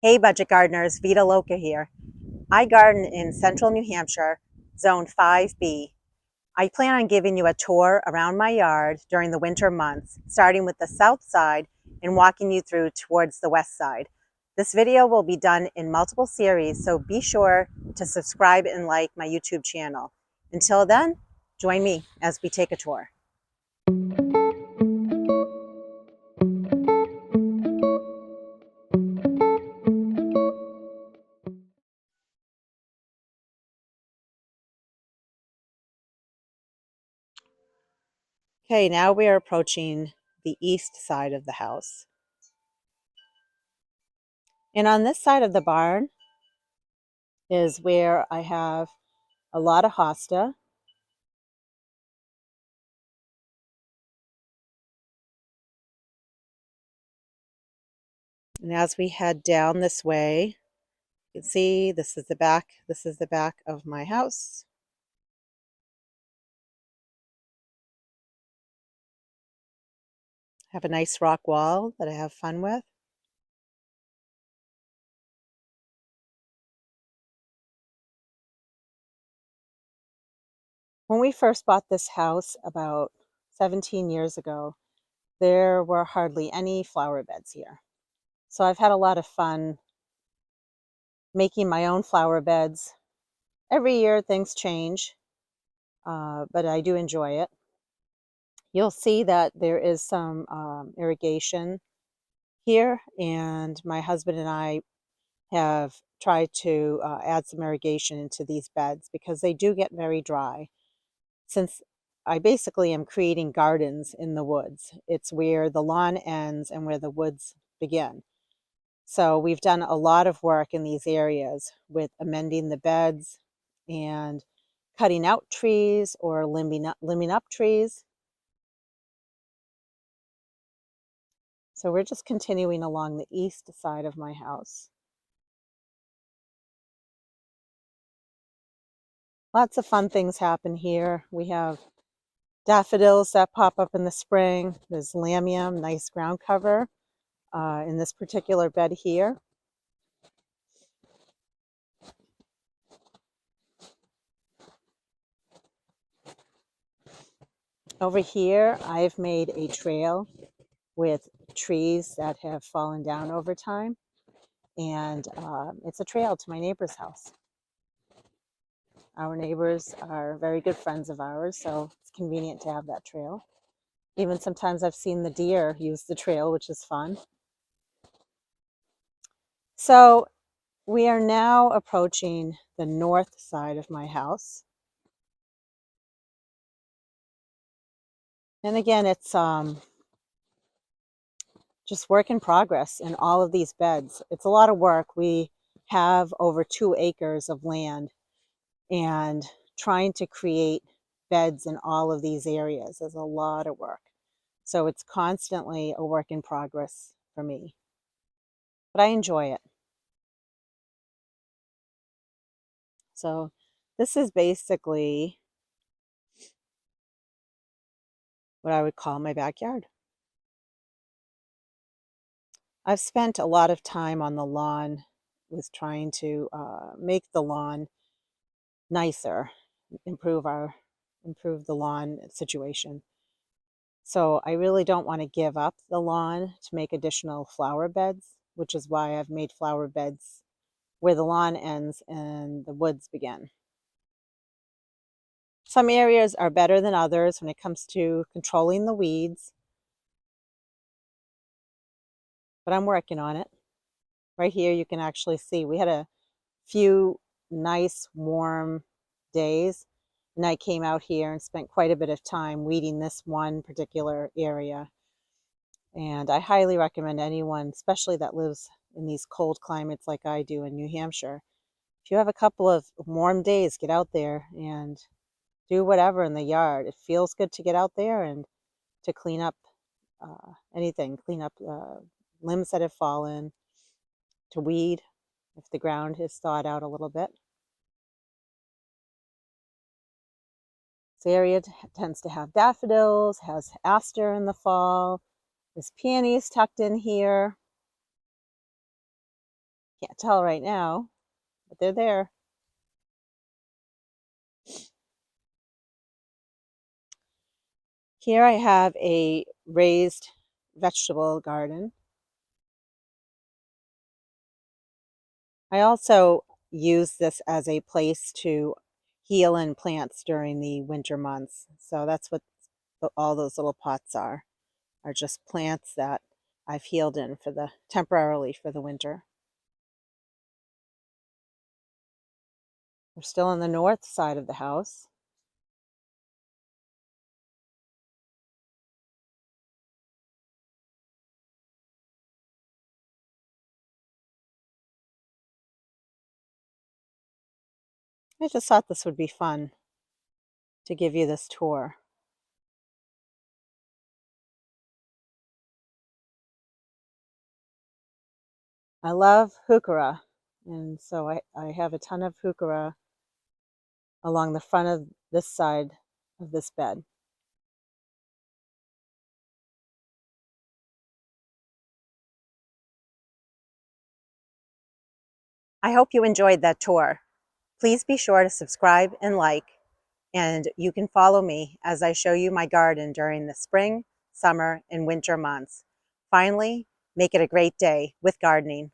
Hey budget gardeners, Vita Loca here. I garden in central New Hampshire, zone 5B. I plan on giving you a tour around my yard during the winter months, starting with the south side and walking you through towards the west side. This video will be done in multiple series, so be sure to subscribe and like my YouTube channel. Until then, join me as we take a tour. Okay, now we are approaching the east side of the house. And on this side of the barn is where I have a lot of hosta. And as we head down this way, you can see this is the back of my house. I have a nice rock wall that I have fun with. When we first bought this house about 17 years ago, there were hardly any flower beds here. So I've had a lot of fun making my own flower beds. Every year things change, but I do enjoy it. You'll see that there is some irrigation here, and my husband and I have tried to add some irrigation into these beds because they do get very dry. Since I basically am creating gardens in the woods, it's where the lawn ends and where the woods begin. So we've done a lot of work in these areas with amending the beds and cutting out trees or limbing up trees. So we're just continuing along the east side of my house. Lots of fun things happen here. We have daffodils that pop up in the spring. There's lamium, nice ground cover in this particular bed here. Over here, I've made a trail with trees that have fallen down over time, and it's a trail to my neighbor's house. Our neighbors are very good friends of ours, so it's convenient to have that trail. Even sometimes I've seen the deer use the trail, which is fun. So we are now approaching the north side of my house. And again, it's just work in progress in all of these beds. It's a lot of work. We have over 2 acres of land, and trying to create beds in all of these areas is a lot of work. So it's constantly a work in progress for me, but I enjoy it. So this is basically what I would call my backyard. I've spent a lot of time on the lawn with trying to make the lawn nicer, improve the lawn situation. So I really don't want to give up the lawn to make additional flower beds, which is why I've made flower beds where the lawn ends and the woods begin. Some areas are better than others when it comes to controlling the weeds, but I'm working on it. Right here you can actually see we had a few nice warm days, and I came out here and spent quite a bit of time weeding this one particular area. And I highly recommend anyone, especially that lives in these cold climates like I do in New Hampshire, if you have a couple of warm days, get out there and do whatever in the yard. It feels good to get out there and to clean up anything, clean up limbs that have fallen, to weed if the ground is thawed out a little bit. This area tends to have daffodils, has aster in the fall. There's peonies tucked in here. Can't tell right now, but they're there. Here I have a raised vegetable garden. I also use this as a place to heal in plants during the winter months. So that's what all those little pots are just plants that I've healed in for the temporarily for the winter. We're still on the north side of the house. I just thought this would be fun to give you this tour. I love heuchera, and so I have a ton of heuchera along the front of this side of this bed. I hope you enjoyed that tour. Please be sure to subscribe and like, and you can follow me as I show you my garden during the spring, summer, and winter months. Finally, make it a great day with gardening.